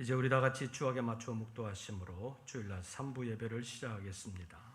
이제 우리 다 같이 주악에 맞추어 묵도하심으로 주일날 3부 예배를 시작하겠습니다.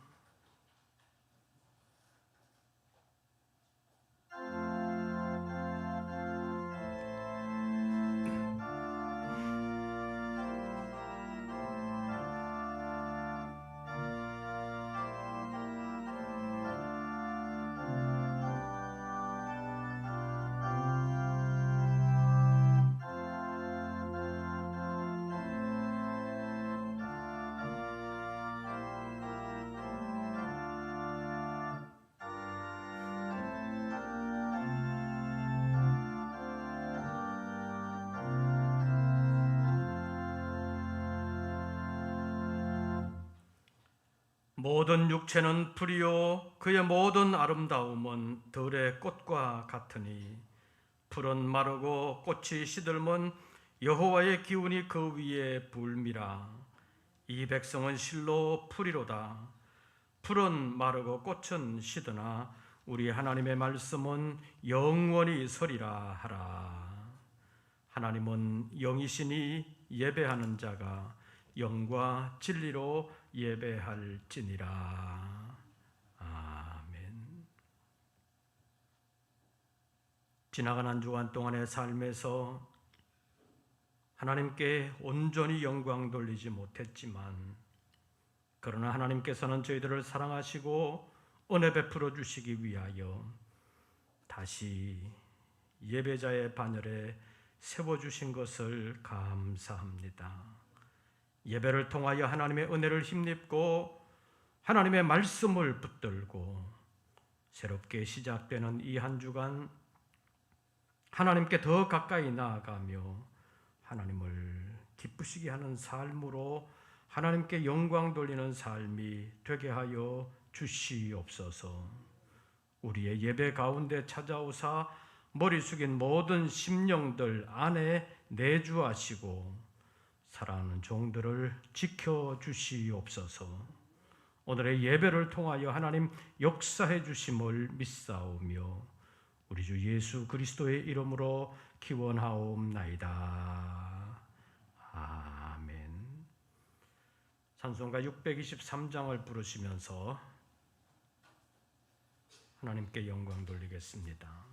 모든 육체는 풀이요 그의 모든 아름다움은 들의 꽃과 같으니 풀은 마르고 꽃이 시들면 여호와의 기운이 그 위에 불미라. 이 백성은 실로 풀이로다. 풀은 마르고 꽃은 시드나 우리 하나님의 말씀은 영원히 서리라 하라. 하나님은 영이시니 예배하는 자가 영과 진리로 예배할지니라. 아멘. 지나간 한 주간 동안의 삶에서 하나님께 온전히 영광 돌리지 못했지만, 그러나 하나님께서는 저희들을 사랑하시고 은혜 베풀어 주시기 위하여 다시 예배자의 반열에 세워주신 것을 감사합니다. 예배를 통하여 하나님의 은혜를 힘입고 하나님의 말씀을 붙들고 새롭게 시작되는 이 한 주간 하나님께 더 가까이 나아가며 하나님을 기쁘시게 하는 삶으로 하나님께 영광 돌리는 삶이 되게 하여 주시옵소서. 우리의 예배 가운데 찾아오사 머리 숙인 모든 심령들 안에 내주하시고 사랑하는 종들을 지켜주시옵소서. 오늘의 예배를 통하여 하나님 역사해 주심을 믿사오며 우리 주 예수 그리스도의 이름으로 기원하옵나이다. 아멘. 찬송가 623장을 부르시면서 하나님께 영광 돌리겠습니다.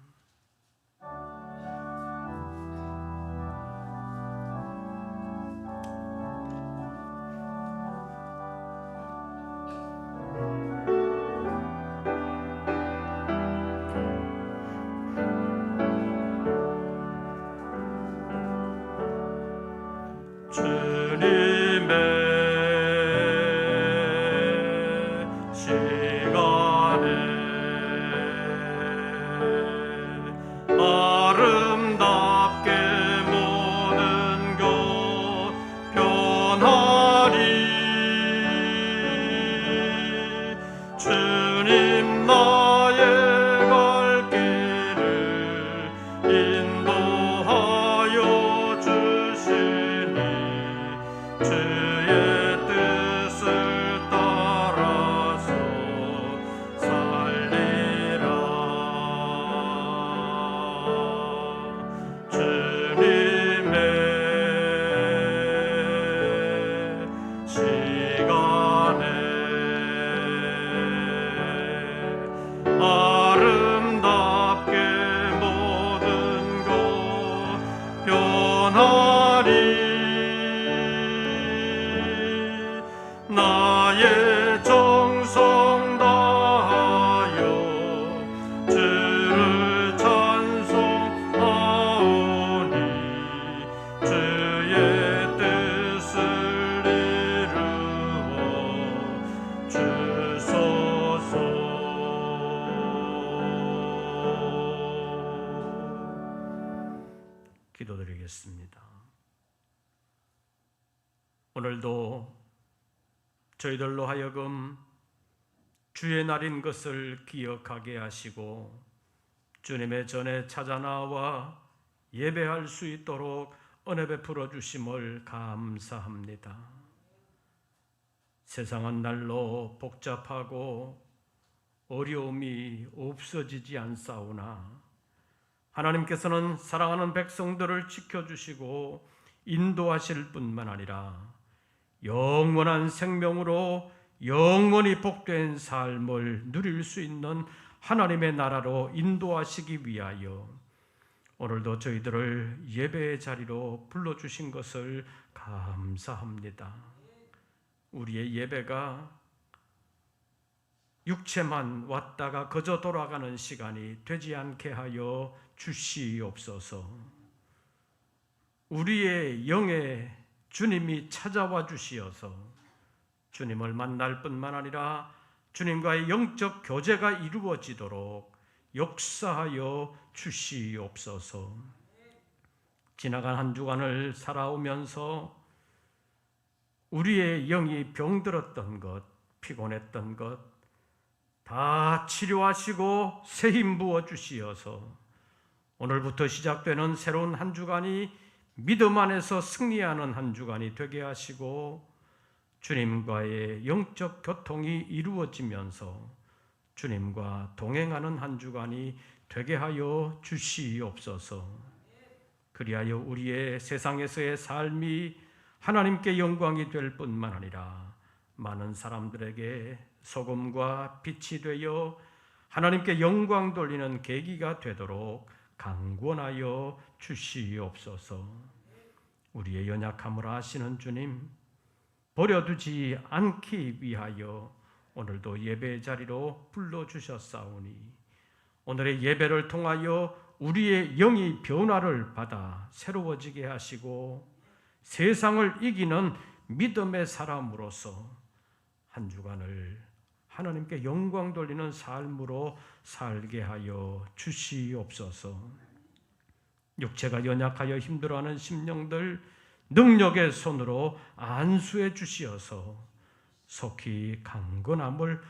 기도드리겠습니다. 오늘도 저희들로 하여금 주의 날인 것을 기억하게 하시고 주님의 전에 찾아 나와 예배할 수 있도록 은혜 베풀어 주심을 감사합니다. 세상은 날로 복잡하고 어려움이 없어지지 않사오나 하나님께서는 사랑하는 백성들을 지켜주시고 인도하실 뿐만 아니라 영원한 생명으로 영원히 복된 삶을 누릴 수 있는 하나님의 나라로 인도하시기 위하여 오늘도 저희들을 예배의 자리로 불러주신 것을 감사합니다. 우리의 예배가 육체만 왔다가 그저 돌아가는 시간이 되지 않게 하여 주시옵소서. 우리의 영에 주님이 찾아와 주시어서 주님을 만날 뿐만 아니라 주님과의 영적 교제가 이루어지도록 역사하여 주시옵소서. 지나간 한 주간을 살아오면서 우리의 영이 병들었던 것, 피곤했던 것 다 치료하시고 새 힘 부어 주시어서 오늘부터 시작되는 새로운 한 주간이 믿음 안에서 승리하는 한 주간이 되게 하시고 주님과의 영적 교통이 이루어지면서 주님과 동행하는 한 주간이 되게 하여 주시옵소서. 그리하여 우리의 세상에서의 삶이 하나님께 영광이 될 뿐만 아니라 많은 사람들에게 소금과 빛이 되어 하나님께 영광 돌리는 계기가 되도록 강권하여 주시옵소서. 우리의 연약함을 아시는 주님, 버려두지 않기 위하여 오늘도 예배 자리로 불러주셨사오니 오늘의 예배를 통하여 우리의 영이 변화를 받아 새로워지게 하시고 세상을 이기는 믿음의 사람으로서 한 주간을 하나님께 영광 돌리는 삶으로 살게 하여 주시옵소서. 육체가 연약하여 힘들어하는 심령들 능력의 손으로 안수해 주시어서 속히 강건함을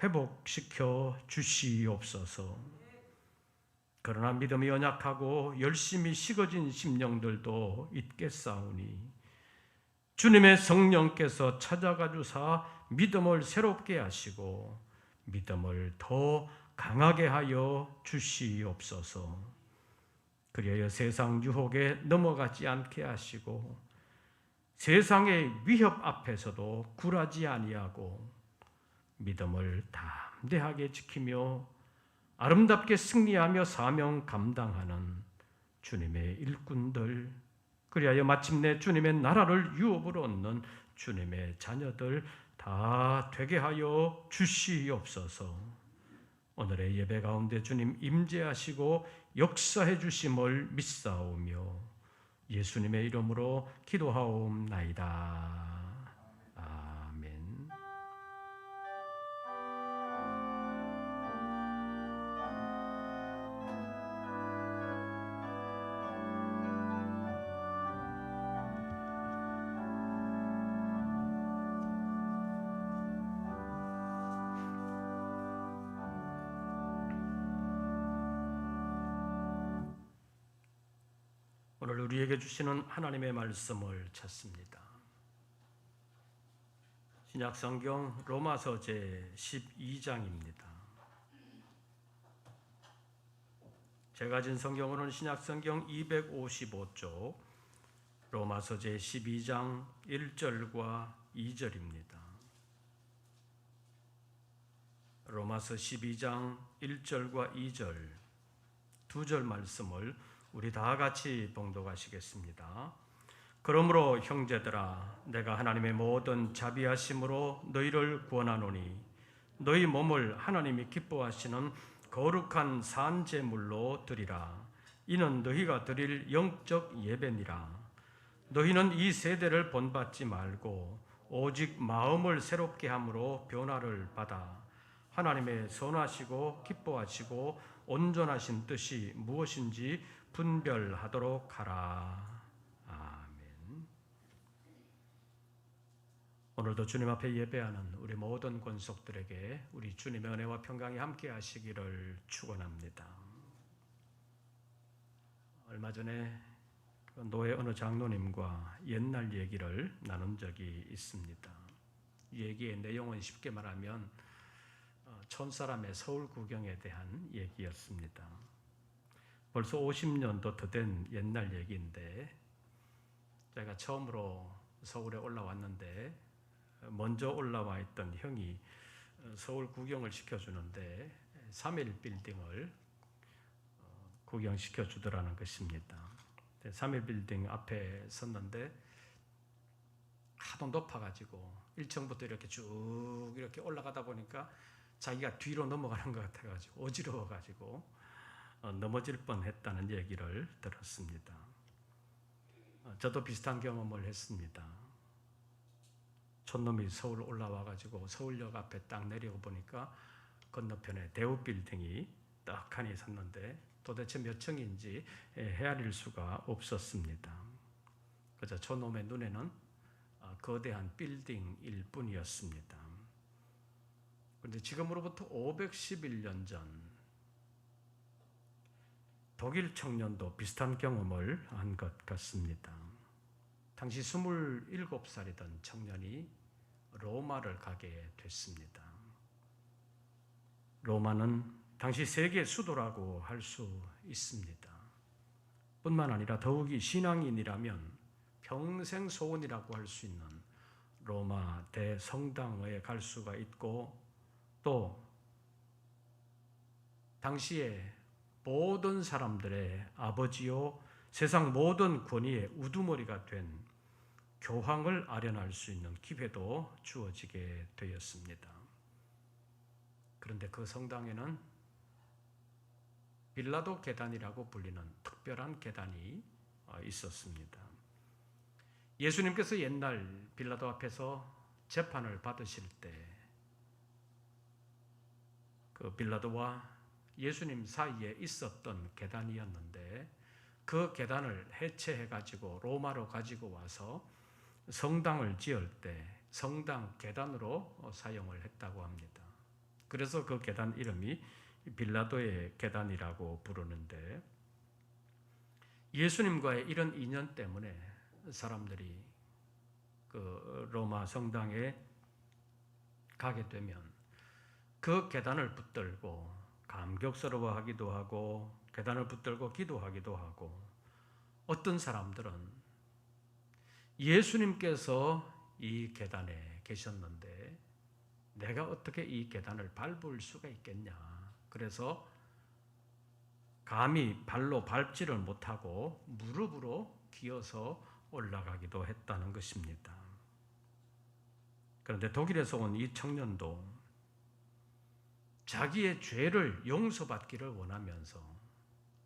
회복시켜 주시옵소서. 그러나 믿음이 연약하고 열심히 식어진 심령들도 있겠사오니 주님의 성령께서 찾아가 주사 믿음을 새롭게 하시고 믿음을 더 강하게 하여 주시옵소서. 그리하여 세상 유혹에 넘어가지 않게 하시고 세상의 위협 앞에서도 굴하지 아니하고 믿음을 담대하게 지키며 아름답게 승리하며 사명 감당하는 주님의 일꾼들, 그리하여 마침내 주님의 나라를 유업으로 얻는 주님의 자녀들 다 되게 하여 주시옵소서. 오늘의 예배 가운데 주님 임재하시고 역사해 주심을 믿사오며 예수님의 이름으로 기도하옵나이다. 아멘. 오늘 우리에게 주시는 하나님의 말씀을 찾습니다. 신약성경 로마서 제12장입니다. 제가 진 성경으로는 신약성경 255쪽 로마서 제12장 1절과 2절입니다. 로마서 12장 1절과 2절 두 절 말씀을 우리 다 같이 봉독하시겠습니다. 그러므로 형제들아 내가 하나님의 모든 자비하심으로 너희를 구원하노니 너희 몸을 하나님이 기뻐하시는 거룩한 산 제물로 드리라. 이는 너희가 드릴 영적 예배니라. 너희는 이 세대를 본받지 말고 오직 마음을 새롭게 함으로 변화를 받아 하나님의 선하시고 기뻐하시고 온전하신 뜻이 무엇인지 분별하도록 하라. 아멘. 오늘도 주님 앞에 예배하는 우리 모든 권속들에게 우리 주님의 은혜와 평강이 함께 하시기를 축원합니다. 얼마 전에 노회 어느 장로님과 옛날 얘기를 나눈 적이 있습니다. 이 얘기의 내용은 쉽게 말하면 촌사람의 서울 구경에 대한 얘기였습니다. 벌써 50년도 더 된 옛날 얘기인데 제가 처음으로 서울에 올라왔는데 먼저 올라와 있던 형이 서울 구경을 시켜주는데 3일 빌딩을 구경시켜 주더라는 것입니다. 3일 빌딩 앞에 섰는데 하도 높아가지고 1층부터 이렇게 쭉 이렇게 올라가다 보니까 자기가 뒤로 넘어가는 것 같아가지고 어지러워가지고 넘어질 뻔했다는 얘기를 들었습니다. 저도 비슷한 경험을 했습니다. 촌놈이 서울 올라와가지고 서울역 앞에 딱 내려고 보니까 건너편에 대우 빌딩이 떡하니 섰는데 도대체 몇 층인지 헤아릴 수가 없었습니다. 그저 촌놈의 눈에는 거대한 빌딩일 뿐이었습니다. 그런데 지금으로부터 511년 전 독일 청년도 비슷한 경험을 한 것 같습니다. 당시 27살이던 청년이 로마를 가게 됐습니다. 로마는 당시 세계 수도라고 할 수 있습니다. 뿐만 아니라 더욱이 신앙인이라면 평생 소원이라고 할 수 있는 로마 대성당에 갈 수가 있고 또 당시에 모든 사람들의 아버지요 세상 모든 권위의 우두머리가 된 교황을 아련할 수 있는 기회도 주어지게 되었습니다. 그런데 그 성당에는 빌라도 계단이라고 불리는 특별한 계단이 있었습니다. 예수님께서 옛날 빌라도 앞에서 재판을 받으실 때 그 빌라도와 예수님 사이에 있었던 계단이었는데 그 계단을 해체해가지고 로마로 가지고 와서 성당을 지을 때 성당 계단으로 사용을 했다고 합니다. 그래서 그 계단 이름이 빌라도의 계단이라고 부르는데 예수님과의 이런 인연 때문에 사람들이 그 로마 성당에 가게 되면 그 계단을 붙들고 감격스러워하기도 하고 계단을 붙들고 기도하기도 하고 어떤 사람들은 예수님께서 이 계단에 계셨는데 내가 어떻게 이 계단을 밟을 수가 있겠냐. 그래서 감히 발로 밟지를 못하고 무릎으로 기어서 올라가기도 했다는 것입니다. 그런데 독일에서 온 이 청년도 자기의 죄를 용서받기를 원하면서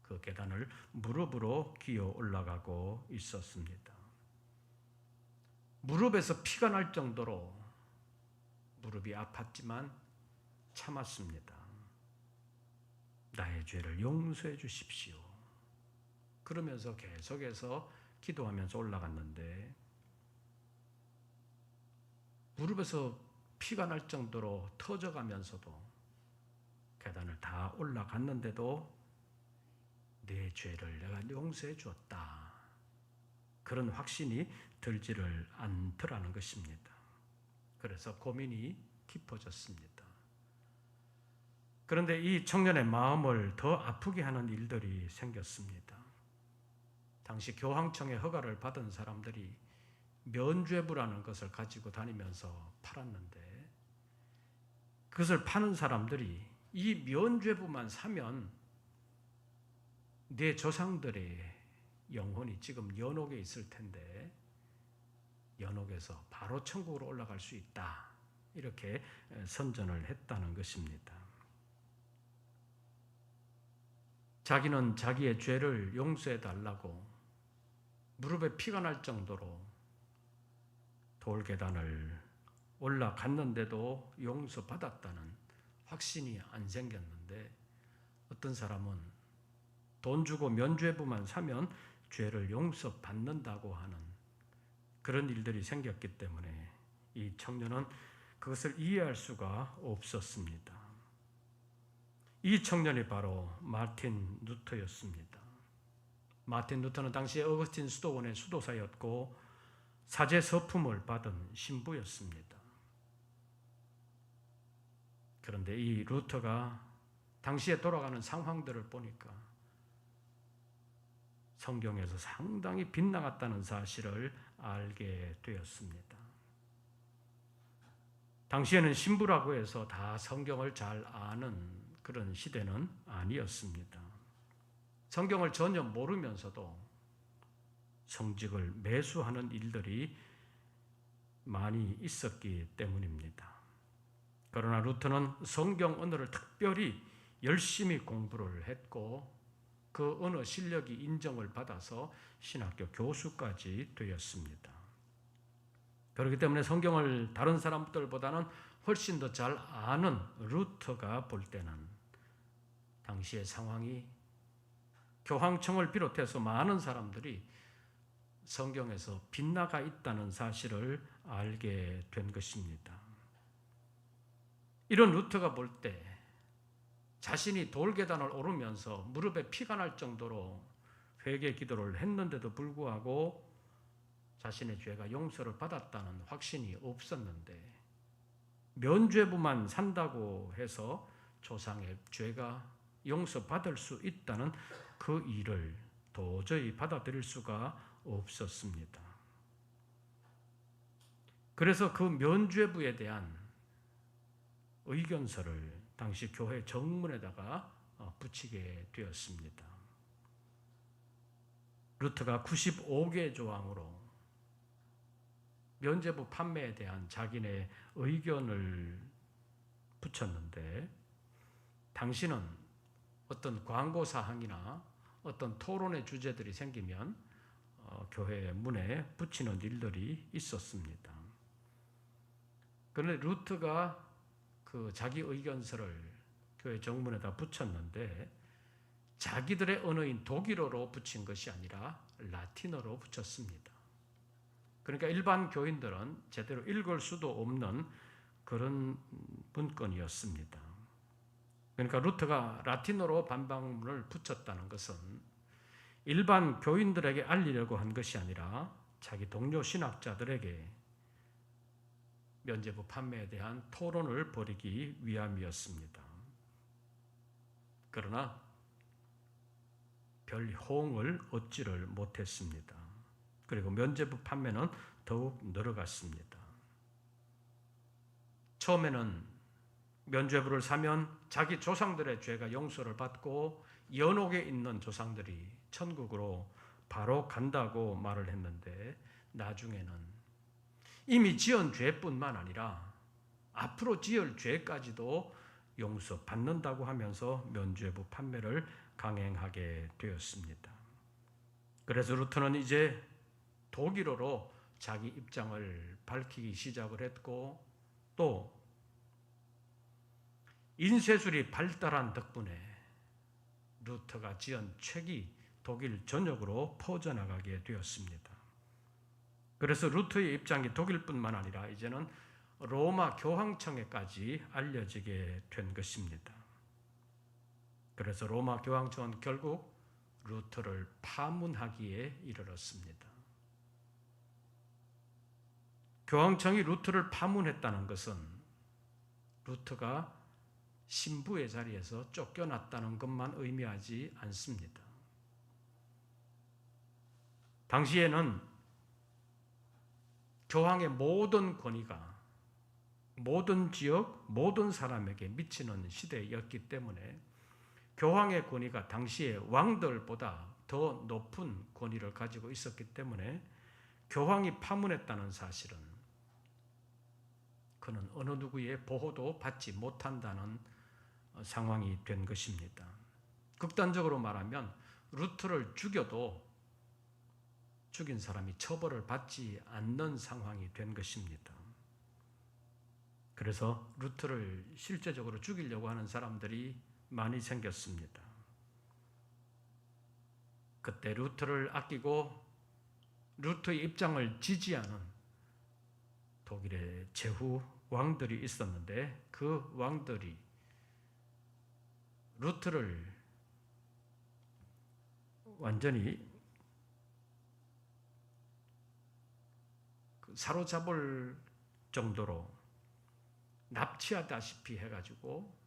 그 계단을 무릎으로 기어 올라가고 있었습니다. 무릎에서 피가 날 정도로 무릎이 아팠지만 참았습니다. 나의 죄를 용서해 주십시오. 그러면서 계속해서 기도하면서 올라갔는데 무릎에서 피가 날 정도로 터져가면서도 계단을 다 올라갔는데도 내 죄를 내가 용서해 주었다. 그런 확신이 들지를 않더라는 것입니다. 그래서 고민이 깊어졌습니다. 그런데 이 청년의 마음을 더 아프게 하는 일들이 생겼습니다. 당시 교황청의 허가를 받은 사람들이 면죄부라는 것을 가지고 다니면서 팔았는데 그것을 파는 사람들이 이 면죄부만 사면 내 조상들의 영혼이 지금 연옥에 있을 텐데 연옥에서 바로 천국으로 올라갈 수 있다. 이렇게 선전을 했다는 것입니다. 자기는 자기의 죄를 용서해 달라고 무릎에 피가 날 정도로 돌계단을 올라갔는데도 용서받았다는 확신이 안 생겼는데 어떤 사람은 돈 주고 면죄부만 사면 죄를 용서받는다고 하는 그런 일들이 생겼기 때문에 이 청년은 그것을 이해할 수가 없었습니다. 이 청년이 바로 마틴 루터였습니다. 마틴 루터는 당시에 어거스틴 수도원의 수도사였고 사제 서품을 받은 신부였습니다. 그런데 이 루터가 당시에 돌아가는 상황들을 보니까 성경에서 상당히 빗나갔다는 사실을 알게 되었습니다. 당시에는 신부라고 해서 다 성경을 잘 아는 그런 시대는 아니었습니다. 성경을 전혀 모르면서도 성직을 매수하는 일들이 많이 있었기 때문입니다. 그러나 루터는 성경 언어를 특별히 열심히 공부를 했고 그 언어 실력이 인정을 받아서 신학교 교수까지 되었습니다. 그렇기 때문에 성경을 다른 사람들보다는 훨씬 더 잘 아는 루터가 볼 때는 당시의 상황이 교황청을 비롯해서 많은 사람들이 성경에서 빗나가 있다는 사실을 알게 된 것입니다. 이런 루터가 볼 때 자신이 돌계단을 오르면서 무릎에 피가 날 정도로 회개 기도를 했는데도 불구하고 자신의 죄가 용서를 받았다는 확신이 없었는데 면죄부만 산다고 해서 조상의 죄가 용서받을 수 있다는 그 일을 도저히 받아들일 수가 없었습니다. 그래서 그 면죄부에 대한 의견서를 당시 교회 정문에다가 붙이게 되었습니다. 루터가 95개 조항으로 면죄부 판매에 대한 자기네 의견을 붙였는데 당시는 어떤 광고 사항이나 어떤 토론의 주제들이 생기면 교회 문에 붙이는 일들이 있었습니다. 그런데 루터가 그 자기 의견서를 교회 정문에다 붙였는데 자기들의 언어인 독일어로 붙인 것이 아니라 라틴어로 붙였습니다. 그러니까 일반 교인들은 제대로 읽을 수도 없는 그런 문건이었습니다. 그러니까 루터가 라틴어로 반박문을 붙였다는 것은 일반 교인들에게 알리려고 한 것이 아니라 자기 동료 신학자들에게 면죄부 판매에 대한 토론을 벌이기 위함이었습니다. 그러나 별 호응을 얻지를 못했습니다. 그리고 면죄부 판매는 더욱 늘어갔습니다. 처음에는 면죄부를 사면 자기 조상들의 죄가 용서를 받고 연옥에 있는 조상들이 천국으로 바로 간다고 말을 했는데 나중에는 이미 지은 죄뿐만 아니라 앞으로 지을 죄까지도 용서받는다고 하면서 면죄부 판매를 강행하게 되었습니다. 그래서 루터는 이제 독일어로 자기 입장을 밝히기 시작을 했고 또 인쇄술이 발달한 덕분에 루터가 지은 책이 독일 전역으로 퍼져나가게 되었습니다. 그래서 루터의 입장이 독일뿐만 아니라 이제는 로마 교황청에까지 알려지게 된 것입니다. 그래서 로마 교황청은 결국 루터를 파문하기에 이르렀습니다. 교황청이 루터를 파문했다는 것은 루터가 신부의 자리에서 쫓겨났다는 것만 의미하지 않습니다. 당시에는 교황의 모든 권위가 모든 지역, 모든 사람에게 미치는 시대였기 때문에 교황의 권위가 당시의 왕들보다 더 높은 권위를 가지고 있었기 때문에 교황이 파문했다는 사실은 그는 어느 누구의 보호도 받지 못한다는 상황이 된 것입니다. 극단적으로 말하면 루터를 죽여도 죽인 사람이 처벌을 받지 않는 상황이 된 것입니다. 그래서 루터를 실제적으로 죽이려고 하는 사람들이 많이 생겼습니다. 그때 루터를 아끼고 루터의 입장을 지지하는 독일의 제후 왕들이 있었는데 그 왕들이 루터를 완전히 사로잡을 정도로 납치하다시피 해가지고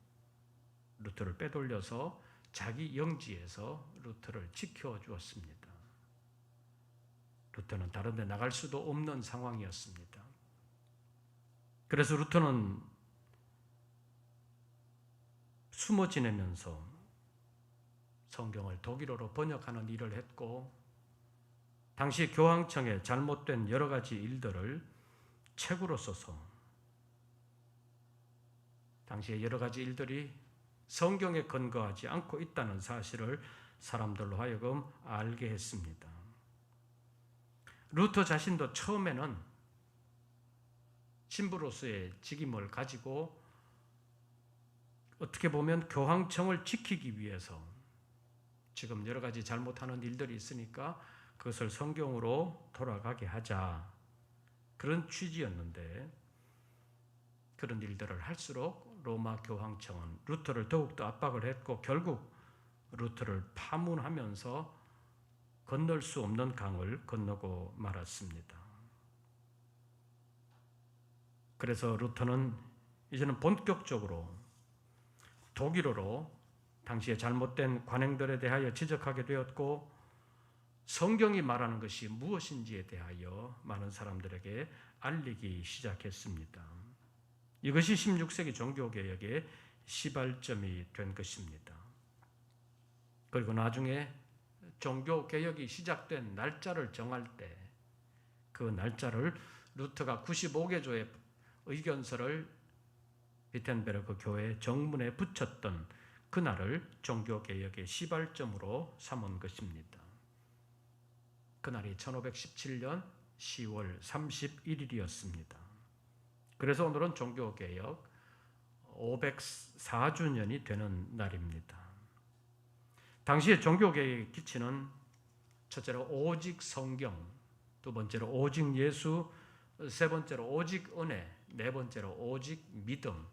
루터를 빼돌려서 자기 영지에서 루터를 지켜주었습니다. 루터는 다른 데 나갈 수도 없는 상황이었습니다. 그래서 루터는 숨어 지내면서 성경을 독일어로 번역하는 일을 했고, 당시 교황청의 잘못된 여러 가지 일들을 책으로 써서 당시의 여러 가지 일들이 성경에 근거하지 않고 있다는 사실을 사람들로 하여금 알게 했습니다. 루터 자신도 처음에는 신부로서의 직임을 가지고 어떻게 보면 교황청을 지키기 위해서 지금 여러 가지 잘못하는 일들이 있으니까 그것을 성경으로 돌아가게 하자, 그런 취지였는데, 그런 일들을 할수록 로마 교황청은 루터를 더욱더 압박을 했고 결국 루터를 파문하면서 건널 수 없는 강을 건너고 말았습니다. 그래서 루터는 이제는 본격적으로 독일어로 당시의 잘못된 관행들에 대하여 지적하게 되었고, 성경이 말하는 것이 무엇인지에 대하여 많은 사람들에게 알리기 시작했습니다. 이것이 16세기 종교개혁의 시발점이 된 것입니다. 그리고 나중에 종교개혁이 시작된 날짜를 정할 때 그 날짜를 루터가 95개조의 의견서를 비텐베르크 교회 정문에 붙였던 그날을 종교개혁의 시발점으로 삼은 것입니다. 그날이 1517년 10월 31일이었습니다. 그래서 오늘은 종교개혁 504주년이 되는 날입니다. 당시의 종교개혁의 기치는 첫째로 오직 성경, 두 번째로 오직 예수, 세 번째로 오직 은혜, 네 번째로 오직 믿음,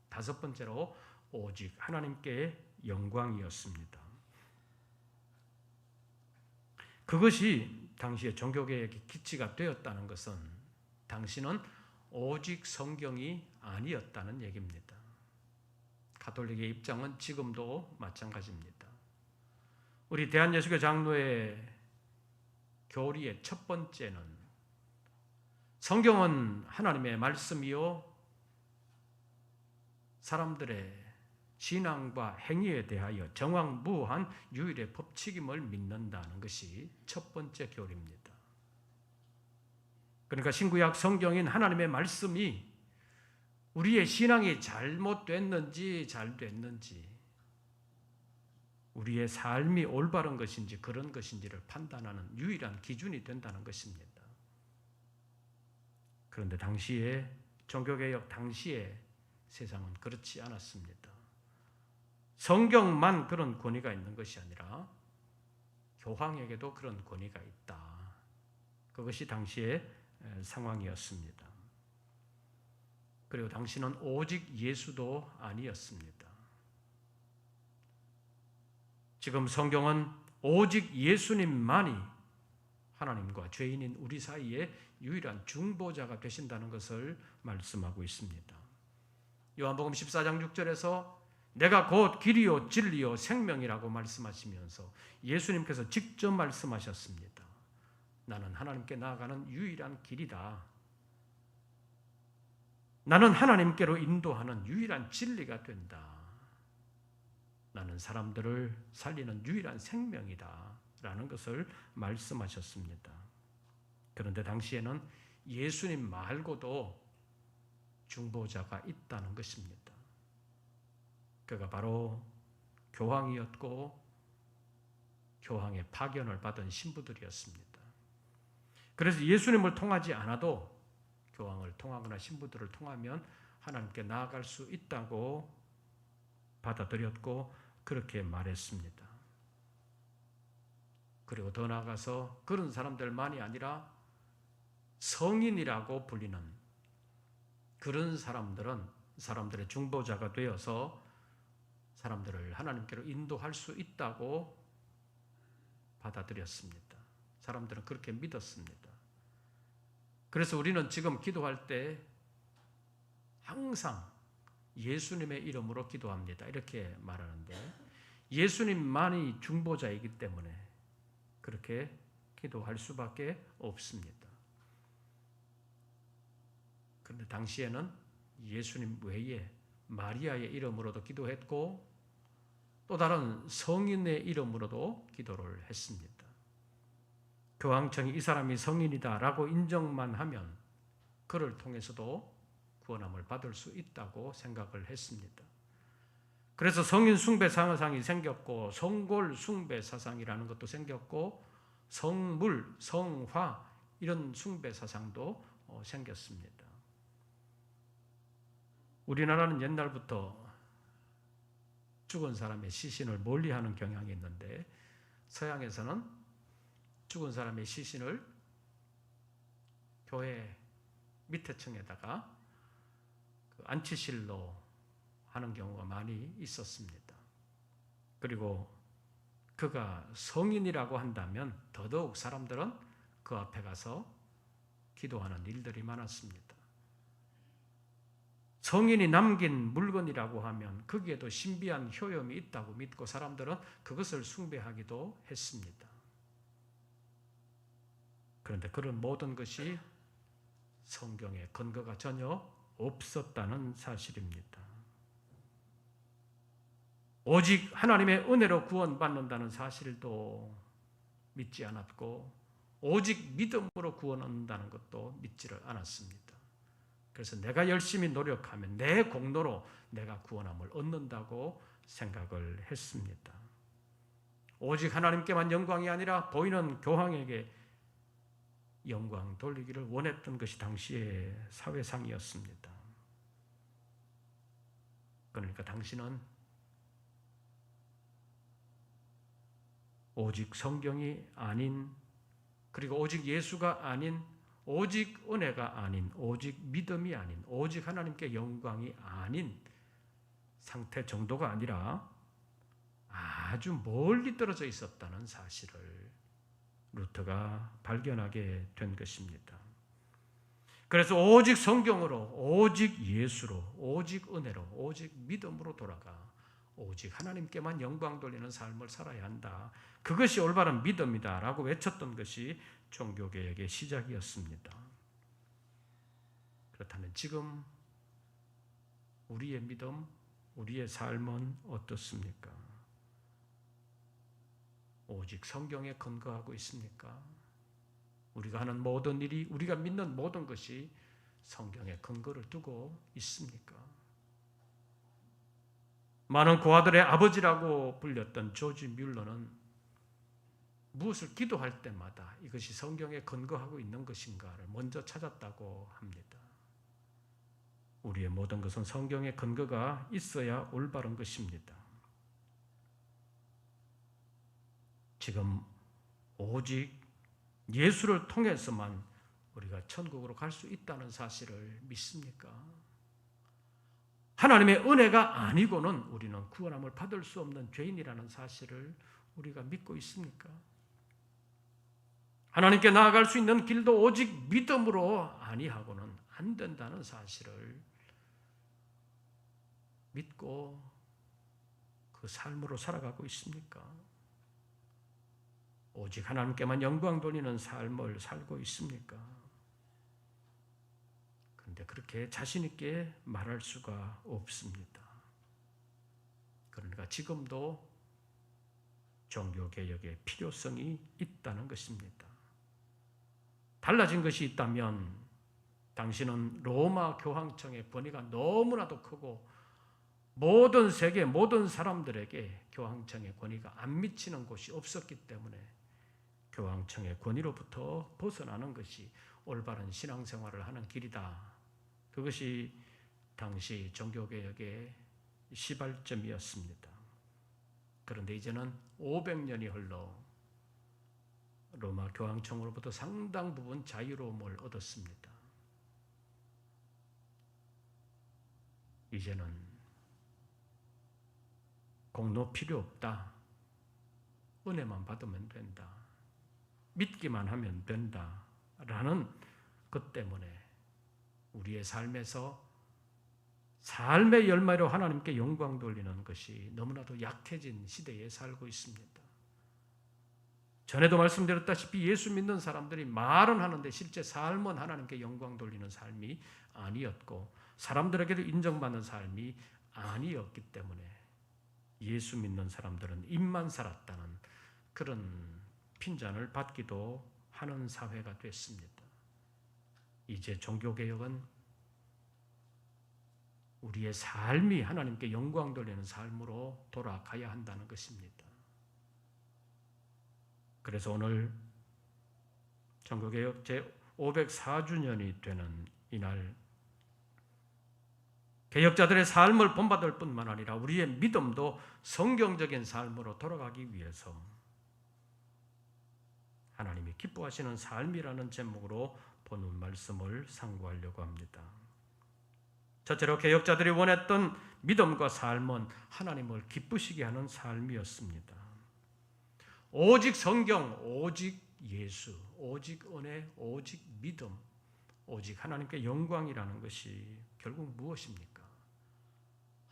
다섯 번째로 오직 하나님께의 영광이었습니다. 그것이 당시의 종교개혁의 기치가 되었다는 것은 당시는 오직 성경이 아니었다는 얘기입니다. 가톨릭의 입장은 지금도 마찬가지입니다. 우리 대한예수교 장로의 교리의 첫 번째는 성경은 하나님의 말씀이요 사람들의 신앙과 행위에 대하여 정황무한 유일의 법칙임을 믿는다는 것이 첫 번째 교리입니다. 그러니까 신구약 성경인 하나님의 말씀이 우리의 신앙이 잘못됐는지 잘 됐는지, 우리의 삶이 올바른 것인지 그런 것인지를 판단하는 유일한 기준이 된다는 것입니다. 그런데 당시에 종교개혁 당시에 세상은 그렇지 않았습니다. 성경만 그런 권위가 있는 것이 아니라 교황에게도 그런 권위가 있다. 그것이 당시의 상황이었습니다. 그리고 당시는 오직 예수도 아니었습니다. 지금 성경은 오직 예수님만이 하나님과 죄인인 우리 사이에 유일한 중보자가 되신다는 것을 말씀하고 있습니다. 요한복음 14장 6절에서 내가 곧 길이요 진리요 생명이라고 말씀하시면서 예수님께서 직접 말씀하셨습니다. 나는 하나님께 나아가는 유일한 길이다. 나는 하나님께로 인도하는 유일한 진리가 된다. 나는 사람들을 살리는 유일한 생명이다. 라는 것을 말씀하셨습니다. 그런데 당시에는 예수님 말고도 중보자가 있다는 것입니다. 그가 바로 교황이었고 교황의 파견을 받은 신부들이었습니다. 그래서 예수님을 통하지 않아도 교황을 통하거나 신부들을 통하면 하나님께 나아갈 수 있다고 받아들였고 그렇게 말했습니다. 그리고 더 나아가서 그런 사람들만이 아니라 성인이라고 불리는 그런 사람들은 사람들의 중보자가 되어서 사람들을 하나님께로 인도할 수 있다고 받아들였습니다. 사람들은 그렇게 믿었습니다. 그래서 우리는 지금 기도할 때 항상 예수님의 이름으로 기도합니다. 이렇게 말하는데 예수님만이 중보자이기 때문에 그렇게 기도할 수밖에 없습니다. 그런데 당시에는 예수님 외에 마리아의 이름으로도 기도했고 또 다른 성인의 이름으로도 기도를 했습니다. 교황청이 이 사람이 성인이다라고 인정만 하면 그를 통해서도 구원함을 받을 수 있다고 생각을 했습니다. 그래서 성인 숭배 사상이 생겼고 성골 숭배 사상이라는 것도 생겼고 성물, 성화 이런 숭배 사상도 생겼습니다. 우리나라는 옛날부터 죽은 사람의 시신을 멀리하는 경향이 있는데 서양에서는 죽은 사람의 시신을 교회 밑에 층에다가 안치실로 하는 경우가 많이 있었습니다. 그리고 그가 성인이라고 한다면 더더욱 사람들은 그 앞에 가서 기도하는 일들이 많았습니다. 성인이 남긴 물건이라고 하면 거기에도 신비한 효용이 있다고 믿고 사람들은 그것을 숭배하기도 했습니다. 그런데 그런 모든 것이 성경에 근거가 전혀 없었다는 사실입니다. 오직 하나님의 은혜로 구원받는다는 사실도 믿지 않았고 오직 믿음으로 구원 얻는다는 것도 믿지를 않았습니다. 그래서 내가 열심히 노력하면 내 공로로 내가 구원함을 얻는다고 생각을 했습니다. 오직 하나님께만 영광이 아니라 보이는 교황에게 영광 돌리기를 원했던 것이 당시의 사회상이었습니다. 그러니까 당신은 오직 성경이 아닌 그리고 오직 예수가 아닌 오직 은혜가 아닌 오직 믿음이 아닌 오직 하나님께 영광이 아닌 상태 정도가 아니라 아주 멀리 떨어져 있었다는 사실을 루터가 발견하게 된 것입니다. 그래서 오직 성경으로 오직 예수로 오직 은혜로 오직 믿음으로 돌아가 오직 하나님께만 영광 돌리는 삶을 살아야 한다. 그것이 올바른 믿음이다 라고 외쳤던 것이 종교개혁의 시작이었습니다. 그렇다면 지금 우리의 믿음, 우리의 삶은 어떻습니까? 오직 성경에 근거하고 있습니까? 우리가 하는 모든 일이, 우리가 믿는 모든 것이 성경에 근거를 두고 있습니까? 많은 고아들의 아버지라고 불렸던 조지 뮬러는 무엇을 기도할 때마다 이것이 성경에 근거하고 있는 것인가를 먼저 찾았다고 합니다. 우리의 모든 것은 성경에 근거가 있어야 올바른 것입니다. 지금 오직 예수를 통해서만 우리가 천국으로 갈 수 있다는 사실을 믿습니까? 하나님의 은혜가 아니고는 우리는 구원함을 받을 수 없는 죄인이라는 사실을 우리가 믿고 있습니까? 하나님께 나아갈 수 있는 길도 오직 믿음으로 아니하고는 안 된다는 사실을 믿고 그 삶으로 살아가고 있습니까? 오직 하나님께만 영광 돌리는 삶을 살고 있습니까? 그런데 그렇게 자신 있게 말할 수가 없습니다. 그러니까 지금도 종교개혁의 필요성이 있다는 것입니다. 달라진 것이 있다면 당신은 로마 교황청의 권위가 너무나도 크고 모든 세계 모든 사람들에게 교황청의 권위가 안 미치는 곳이 없었기 때문에 교황청의 권위로부터 벗어나는 것이 올바른 신앙생활을 하는 길이다. 그것이 당시 종교개혁의 시발점이었습니다. 그런데 이제는 500년이 흘러 로마 교황청으로부터 상당 부분 자유로움을 얻었습니다. 이제는 공로 필요 없다. 은혜만 받으면 된다. 믿기만 하면 된다. 라는 것 때문에 우리의 삶에서 삶의 열매로 하나님께 영광 돌리는 것이 너무나도 약해진 시대에 살고 있습니다. 전에도 말씀드렸다시피 예수 믿는 사람들이 말은 하는데 실제 삶은 하나님께 영광 돌리는 삶이 아니었고 사람들에게도 인정받는 삶이 아니었기 때문에 예수 믿는 사람들은 입만 살았다는 그런 핀잔을 받기도 하는 사회가 됐습니다. 이제 종교개혁은 우리의 삶이 하나님께 영광 돌리는 삶으로 돌아가야 한다는 것입니다. 그래서 오늘 종교개혁 제504주년이 되는 이날 개혁자들의 삶을 본받을 뿐만 아니라 우리의 믿음도 성경적인 삶으로 돌아가기 위해서 하나님이 기뻐하시는 삶이라는 제목으로 본문 말씀을 상고하려고 합니다. 첫째로 개혁자들이 원했던 믿음과 삶은 하나님을 기쁘시게 하는 삶이었습니다. 오직 성경, 오직 예수, 오직 은혜, 오직 믿음, 오직 하나님께 영광이라는 것이 결국 무엇입니까?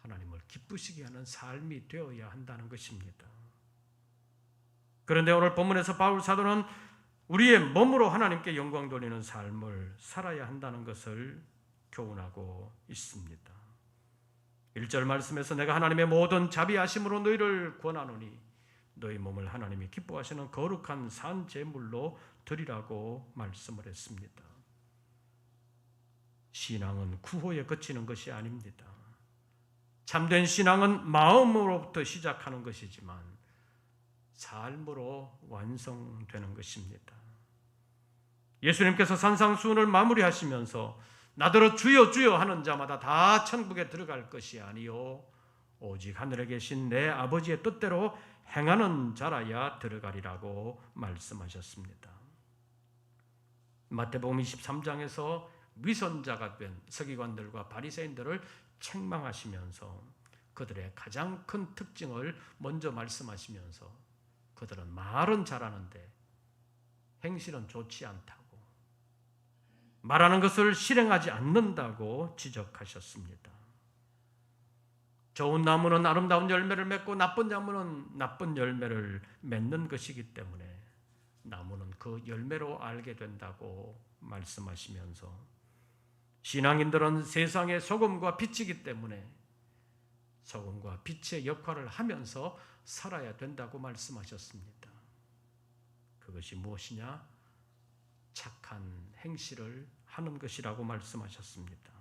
하나님을 기쁘시게 하는 삶이 되어야 한다는 것입니다. 그런데 오늘 본문에서 바울 사도는 우리의 몸으로 하나님께 영광 돌리는 삶을 살아야 한다는 것을 교훈하고 있습니다. 1절 말씀에서 내가 하나님의 모든 자비하심으로 너희를 권하노니 너희 몸을 하나님이 기뻐하시는 거룩한 산 제물로 드리라고 말씀을 했습니다. 신앙은 구호에 그치는 것이 아닙니다. 참된 신앙은 마음으로부터 시작하는 것이지만 삶으로 완성되는 것입니다. 예수님께서 산상수훈을 마무리하시면서 나더러 주여 주여 하는 자마다 다 천국에 들어갈 것이 아니요 오직 하늘에 계신 내 아버지의 뜻대로 행하는 자라야 들어가리라고 말씀하셨습니다. 마태복음 23장에서 위선자가 된 서기관들과 바리새인들을 책망하시면서 그들의 가장 큰 특징을 먼저 말씀하시면서 그들은 말은 잘하는데 행실은 좋지 않다고, 말하는 것을 실행하지 않는다고 지적하셨습니다. 좋은 나무는 아름다운 열매를 맺고 나쁜 나무는 나쁜 열매를 맺는 것이기 때문에 나무는 그 열매로 알게 된다고 말씀하시면서 신앙인들은 세상의 소금과 빛이기 때문에 소금과 빛의 역할을 하면서 살아야 된다고 말씀하셨습니다. 그것이 무엇이냐? 착한 행실을 하는 것이라고 말씀하셨습니다.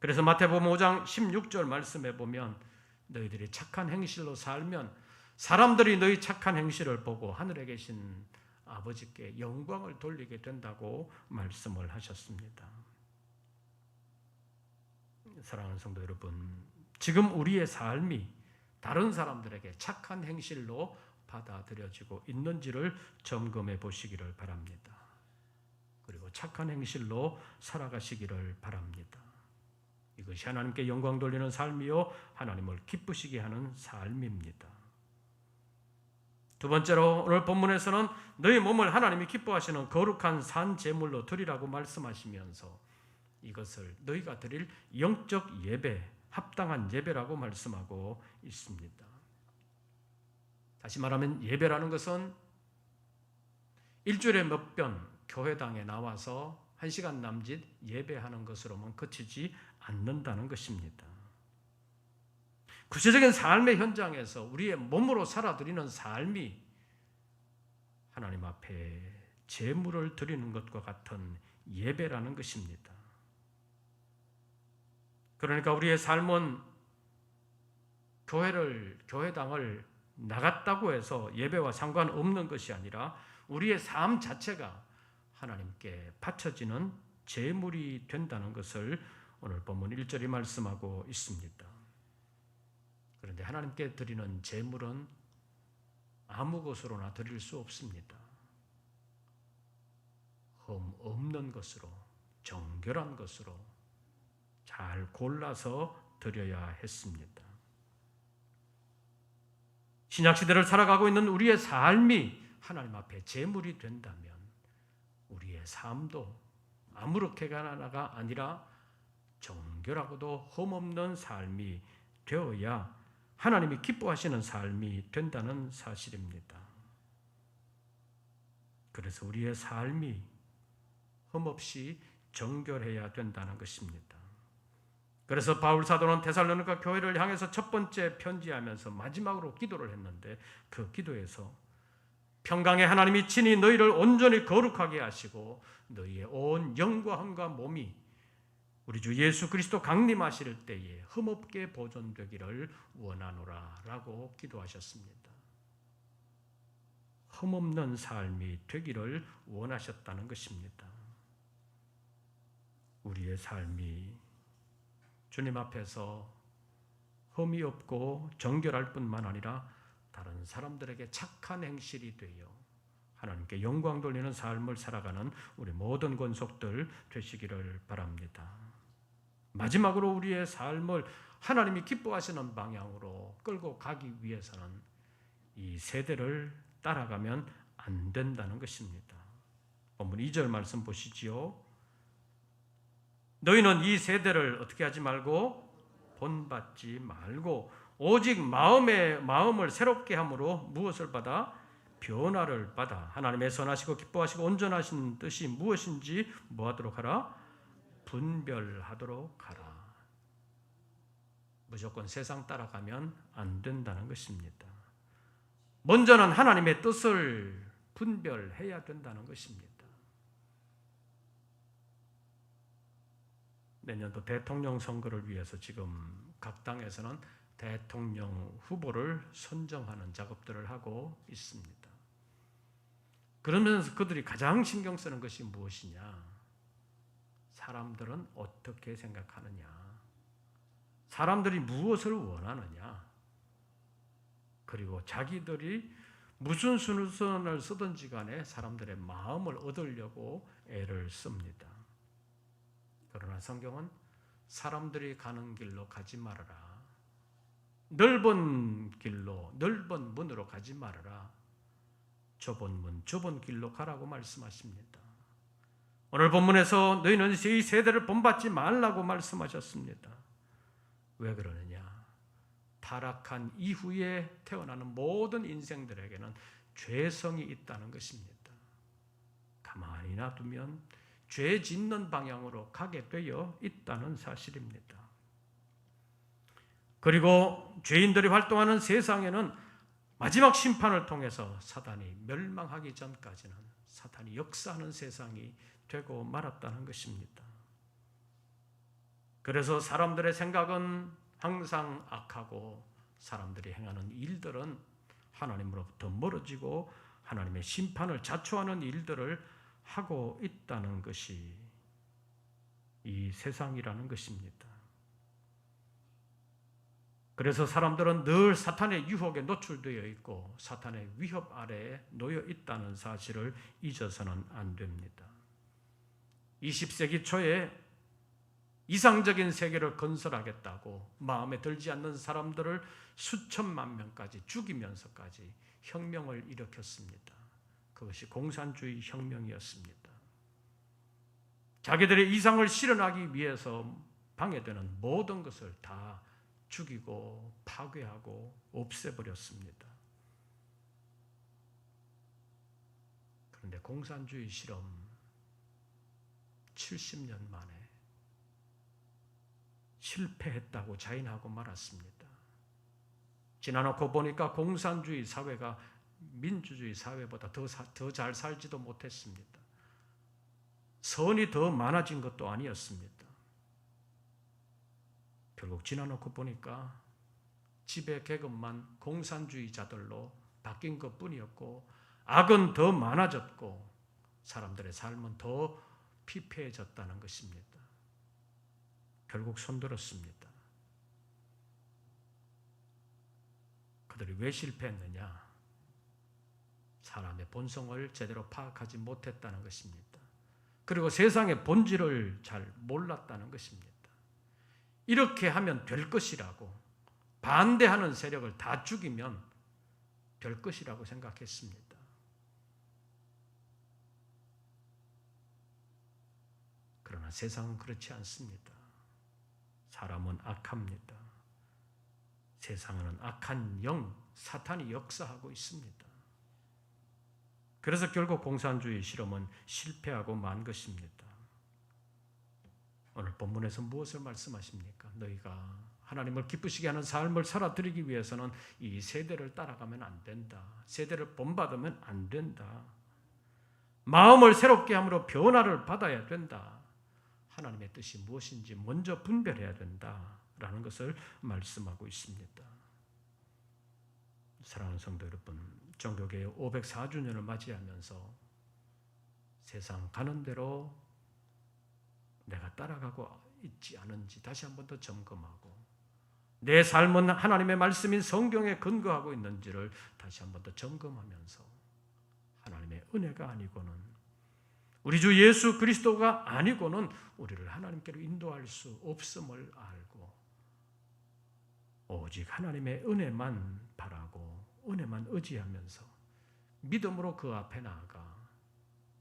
그래서 마태복음 5장 16절 말씀해 보면 너희들이 착한 행실로 살면 사람들이 너희 착한 행실을 보고 하늘에 계신 아버지께 영광을 돌리게 된다고 말씀을 하셨습니다. 사랑하는 성도 여러분, 지금 우리의 삶이 다른 사람들에게 착한 행실로 받아들여지고 있는지를 점검해 보시기를 바랍니다. 그리고 착한 행실로 살아가시기를 바랍니다. 이것이 하나님께 영광 돌리는 삶이요 하나님을 기쁘시게 하는 삶입니다. 두 번째로 오늘 본문에서는 너희 몸을 하나님이 기뻐하시는 거룩한 산 제물로 드리라고 말씀하시면서 이것을 너희가 드릴 영적 예배, 합당한 예배라고 말씀하고 있습니다. 다시 말하면 예배라는 것은 일주일에 몇 번 교회당에 나와서 1시간 남짓 예배하는 것으로만 그치지 않는다는 것입니다. 구체적인 삶의 현장에서 우리의 몸으로 살아드리는 삶이 하나님 앞에 제물을 드리는 것과 같은 예배라는 것입니다. 그러니까 우리의 삶은 교회당을 나갔다고 해서 예배와 상관없는 것이 아니라 우리의 삶 자체가 하나님께 바쳐지는 제물이 된다는 것을 오늘 본문 1절이 말씀하고 있습니다. 그런데 하나님께 드리는 제물은 아무 것으로나 드릴 수 없습니다. 흠 없는 것으로, 정결한 것으로 잘 골라서 드려야 했습니다. 신약시대를 살아가고 있는 우리의 삶이 하나님 앞에 제물이 된다면 우리의 삶도 아무렇게나가 아니라 정결하고도 흠없는 삶이 되어야 하나님이 기뻐하시는 삶이 된다는 사실입니다. 그래서 우리의 삶이 흠없이 정결해야 된다는 것입니다. 그래서 바울 사도는 데살로니가 교회를 향해서 첫 번째 편지하면서 마지막으로 기도를 했는데 그 기도에서 평강의 하나님이 친히 너희를 온전히 거룩하게 하시고 너희의 온 영과 혼과 몸이 우리 주 예수 그리스도 강림하실 때에 흠없게 보존되기를 원하노라 라고 기도하셨습니다. 흠없는 삶이 되기를 원하셨다는 것입니다. 우리의 삶이 주님 앞에서 흠이 없고 정결할 뿐만 아니라 다른 사람들에게 착한 행실이 되어 하나님께 영광 돌리는 삶을 살아가는 우리 모든 권속들 되시기를 바랍니다. 마지막으로 우리의 삶을 하나님이 기뻐하시는 방향으로 끌고 가기 위해서는 이 세대를 따라가면 안 된다는 것입니다. 본문 2절 말씀 보시지요. 너희는 이 세대를 어떻게 하지 말고 본받지 말고 오직 마음을 새롭게 함으로 무엇을 받아? 변화를 받아 하나님의 선하시고 기뻐하시고 온전하신 뜻이 무엇인지 뭐하도록 하라? 분별하도록 하라. 무조건 세상 따라가면 안 된다는 것입니다. 먼저는 하나님의 뜻을 분별해야 된다는 것입니다. 내년도 대통령 선거를 위해서 지금 각 당에서는 대통령 후보를 선정하는 작업들을 하고 있습니다. 그러면서 그들이 가장 신경 쓰는 것이 무엇이냐? 사람들은 어떻게 생각하느냐? 사람들이 무엇을 원하느냐? 그리고 자기들이 무슨 순서를 쓰든지 간에 사람들의 마음을 얻으려고 애를 씁니다. 그러나 성경은 사람들이 가는 길로 가지 말아라. 넓은 길로, 넓은 문으로 가지 말아라. 좁은 문, 좁은 길로 가라고 말씀하십니다. 오늘 본문에서 너희는 이 세대를 본받지 말라고 말씀하셨습니다. 왜 그러느냐? 타락한 이후에 태어나는 모든 인생들에게는 죄성이 있다는 것입니다. 가만히 놔두면 죄 짓는 방향으로 가게 되어 있다는 사실입니다. 그리고 죄인들이 활동하는 세상에는 마지막 심판을 통해서 사탄이 멸망하기 전까지는 사탄이 역사하는 세상이 되고 말았다는 것입니다. 그래서 사람들의 생각은 항상 악하고 사람들이 행하는 일들은 하나님으로부터 멀어지고 하나님의 심판을 자초하는 일들을 하고 있다는 것이 이 세상이라는 것입니다. 그래서 사람들은 늘 사탄의 유혹에 노출되어 있고 사탄의 위협 아래에 놓여 있다는 사실을 잊어서는 안 됩니다. 20세기 초에 이상적인 세계를 건설하겠다고 마음에 들지 않는 사람들을 수천만 명까지 죽이면서까지 혁명을 일으켰습니다. 그것이 공산주의 혁명이었습니다. 자기들의 이상을 실현하기 위해서 방해되는 모든 것을 다 죽이고 파괴하고 없애버렸습니다. 그런데 공산주의 실험 70년 만에 실패했다고 자인하고 말았습니다. 지나놓고 보니까 공산주의 사회가 민주주의 사회보다 더 잘 살지도 못했습니다. 선이 더 많아진 것도 아니었습니다. 결국 지나놓고 보니까 지배 계급만 공산주의자들로 바뀐 것뿐이었고 악은 더 많아졌고 사람들의 삶은 더 피폐해졌다는 것입니다. 결국 손들었습니다. 그들이 왜 실패했느냐? 사람의 본성을 제대로 파악하지 못했다는 것입니다. 그리고 세상의 본질을 잘 몰랐다는 것입니다. 이렇게 하면 될 것이라고 반대하는 세력을 다 죽이면 될 것이라고 생각했습니다. 그러나 세상은 그렇지 않습니다. 사람은 악합니다. 세상에는 악한 영, 사탄이 역사하고 있습니다. 그래서 결국 공산주의 실험은 실패하고 만 것입니다. 오늘 본문에서 무엇을 말씀하십니까? 너희가 하나님을 기쁘시게 하는 삶을 살아드리기 위해서는 이 세대를 따라가면 안 된다. 세대를 본받으면 안 된다. 마음을 새롭게 함으로 변화를 받아야 된다. 하나님의 뜻이 무엇인지 먼저 분별해야 된다라는 것을 말씀하고 있습니다. 사랑하는 성도 여러분, 종교개혁 504주년을 맞이하면서 세상 가는 대로 내가 따라가고 있지 않은지 다시 한 번 더 점검하고, 내 삶은 하나님의 말씀인 성경에 근거하고 있는지를 다시 한 번 더 점검하면서, 하나님의 은혜가 아니고는, 우리 주 예수 그리스도가 아니고는 우리를 하나님께로 인도할 수 없음을 알고 오직 하나님의 은혜만 바라고 은혜만 의지하면서 믿음으로 그 앞에 나아가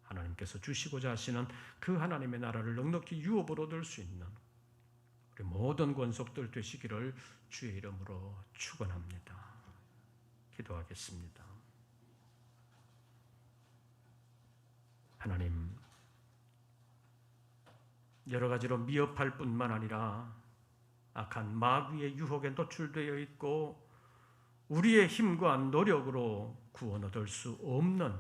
하나님께서 주시고자 하시는 그 하나님의 나라를 넉넉히 유업으로 얻을 수 있는 우리 모든 권속들 되시기를 주의 이름으로 축원합니다. 기도하겠습니다. 하나님, 여러 가지로 미흡할 뿐만 아니라 악한 마귀의 유혹에 노출되어 있고 우리의 힘과 노력으로 구원 얻을 수 없는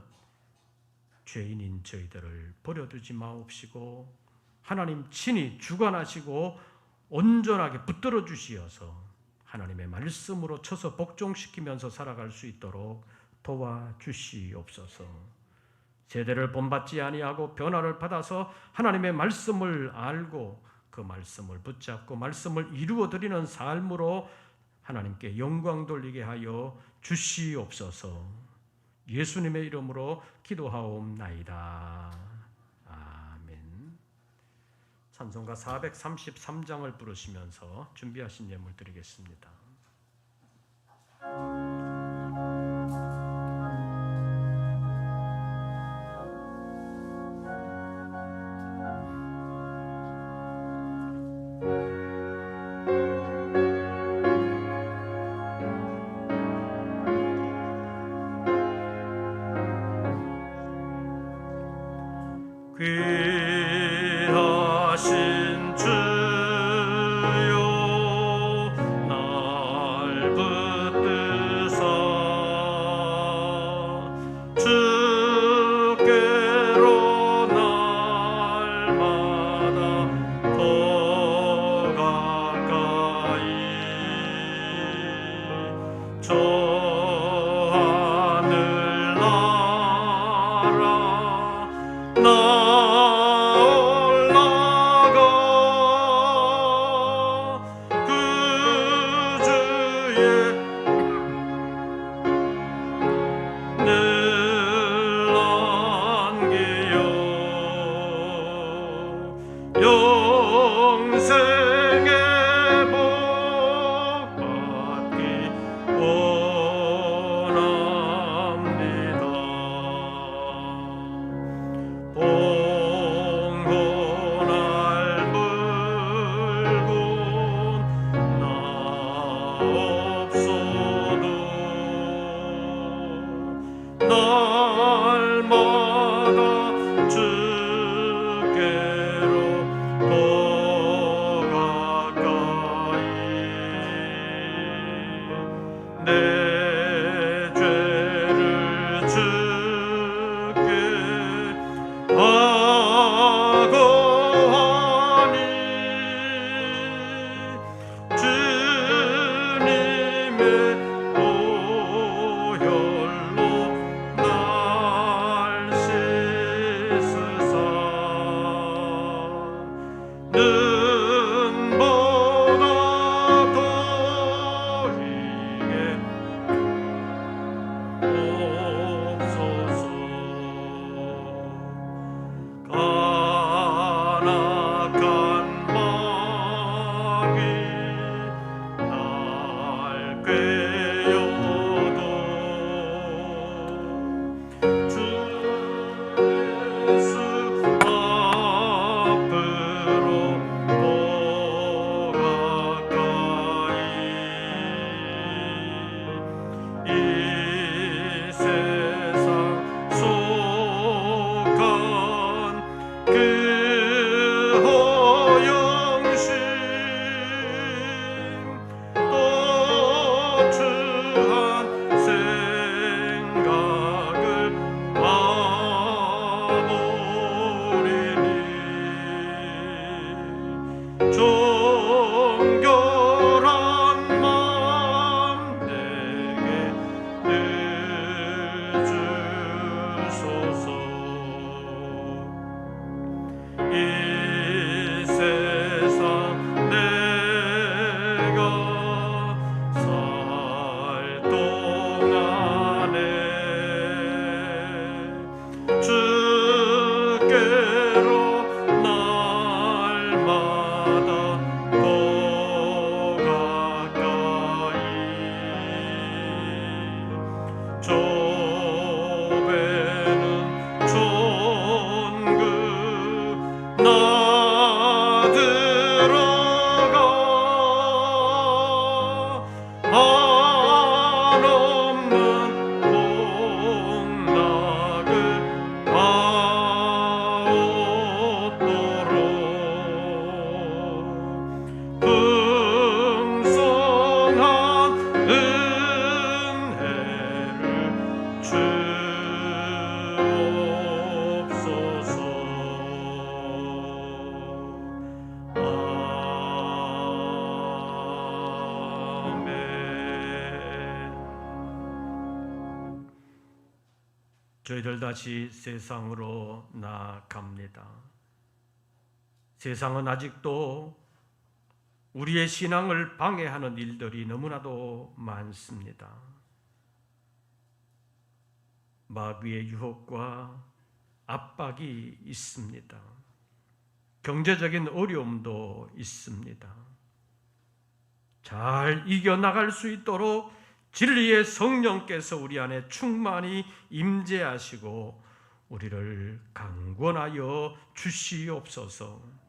죄인인 저희들을 버려두지 마옵시고 하나님 친히 주관하시고 온전하게 붙들어 주시어서 하나님의 말씀으로 쳐서 복종시키면서 살아갈 수 있도록 도와주시옵소서. 제대를 본받지 아니하고 변화를 받아서 하나님의 말씀을 알고 그 말씀을 붙잡고 말씀을 이루어드리는 삶으로 하나님께 영광 돌리게 하여 주시옵소서. 예수님의 이름으로 기도하옵나이다. 아멘. 찬송가 433장을 부르시면서 준비하신 예물 드리겠습니다. 귀하신 주여 날 붙드사 주께로 날마다 더 가까이 저 하늘 나라 좁에는 촌그 나 들어가 한없는 복락을 가오도록 풍성한 은혜를 주옵소서. 아멘. 저희들 다시 세상으로 나아갑니다. 세상은 아직도 우리의 신앙을 방해하는 일들이 너무나도 많습니다. 마귀의 유혹과 압박이 있습니다. 경제적인 어려움도 있습니다. 잘 이겨나갈 수 있도록 진리의 성령께서 우리 안에 충만히 임재하시고 우리를 강권하여 주시옵소서.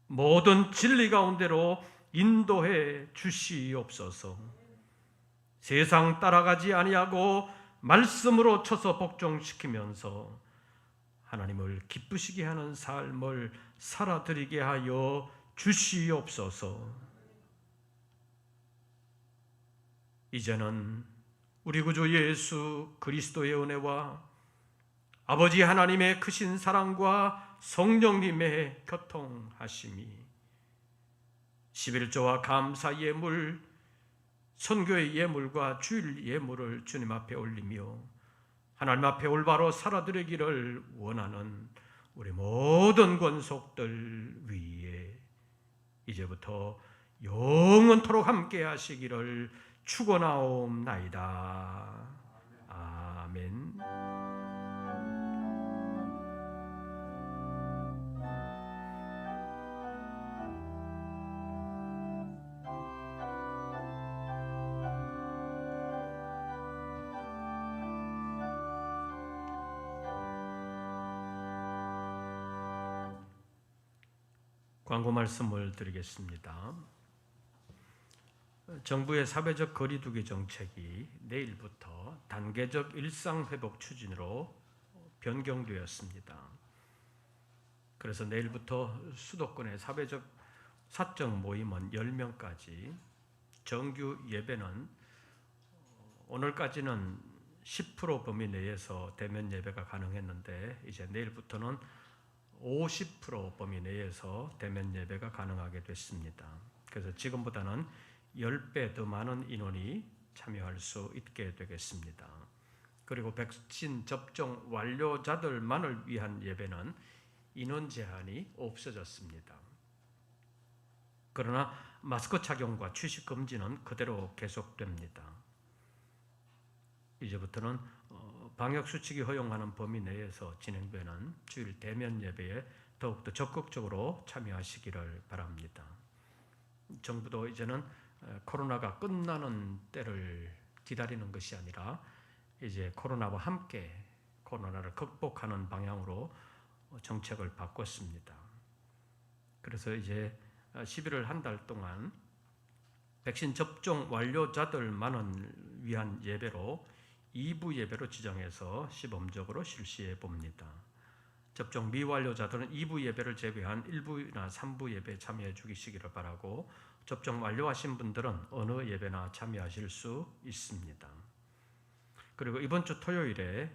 모든 진리 가운데로 인도해 주시옵소서. 세상 따라가지 아니하고 말씀으로 쳐서 복종시키면서 하나님을 기쁘시게 하는 삶을 살아드리게 하여 주시옵소서. 이제는 우리 구주 예수 그리스도의 은혜와 아버지 하나님의 크신 사랑과 성령님의 교통하심이 11조와 감사 예물, 선교의 예물과 주일 예물을 주님 앞에 올리며 하나님 앞에 올바로 살아드리기를 원하는 우리 모든 권속들 위에 이제부터 영원토록 함께 하시기를 축원하옵나이다. 아멘. 광고 말씀을 드리겠습니다. 정부의 사회적 거리두기 정책이 내일부터 단계적 일상회복 추진으로 변경되었습니다. 그래서 내일부터 수도권의 사회적 사적 모임은 10명까지, 정규 예배는 오늘까지는 10% 범위 내에서 대면 예배가 가능했는데 이제 내일부터는 50% 범위 내에서 대면 예배가 가능하게 됐습니다. 그래서 지금보다는 10배 더 많은 인원이 참여할 수 있게 되겠습니다. 그리고 백신 접종 완료자들만을 위한 예배는 인원 제한이 없어졌습니다. 그러나 마스크 착용과 취식 금지는 그대로 계속됩니다. 이제부터는 방역수칙이 허용하는 범위 내에서 진행되는 주일 대면 예배에 더욱더 적극적으로 참여하시기를 바랍니다. 정부도 이제는 코로나가 끝나는 때를 기다리는 것이 아니라 이제 코로나와 함께 코로나를 극복하는 방향으로 정책을 바꿨습니다. 그래서 이제 11월 한 달 동안 백신 접종 완료자들만을 위한 예배로 2부 예배로 지정해서 시범적으로 실시해 봅니다. 접종 미완료자들은 2부 예배를 제외한 1부나 3부 예배에 참여해 주시기를 바라고, 접종 완료하신 분들은 어느 예배나 참여하실 수 있습니다. 그리고 이번 주 토요일에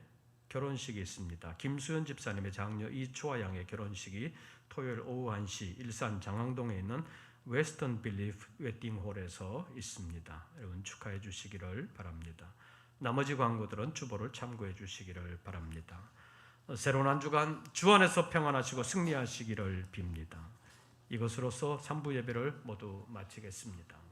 결혼식이 있습니다. 김수연 집사님의 장녀 이초아 양의 결혼식이 토요일 오후 1시 일산 장항동에 있는 웨스턴 빌리프 웨딩홀에서 있습니다. 여러분 축하해 주시기를 바랍니다. 나머지 광고들은 주보를 참고해 주시기를 바랍니다. 새로운 한 주간 주 안에서 평안하시고 승리하시기를 빕니다. 이것으로서 3부 예배를 모두 마치겠습니다.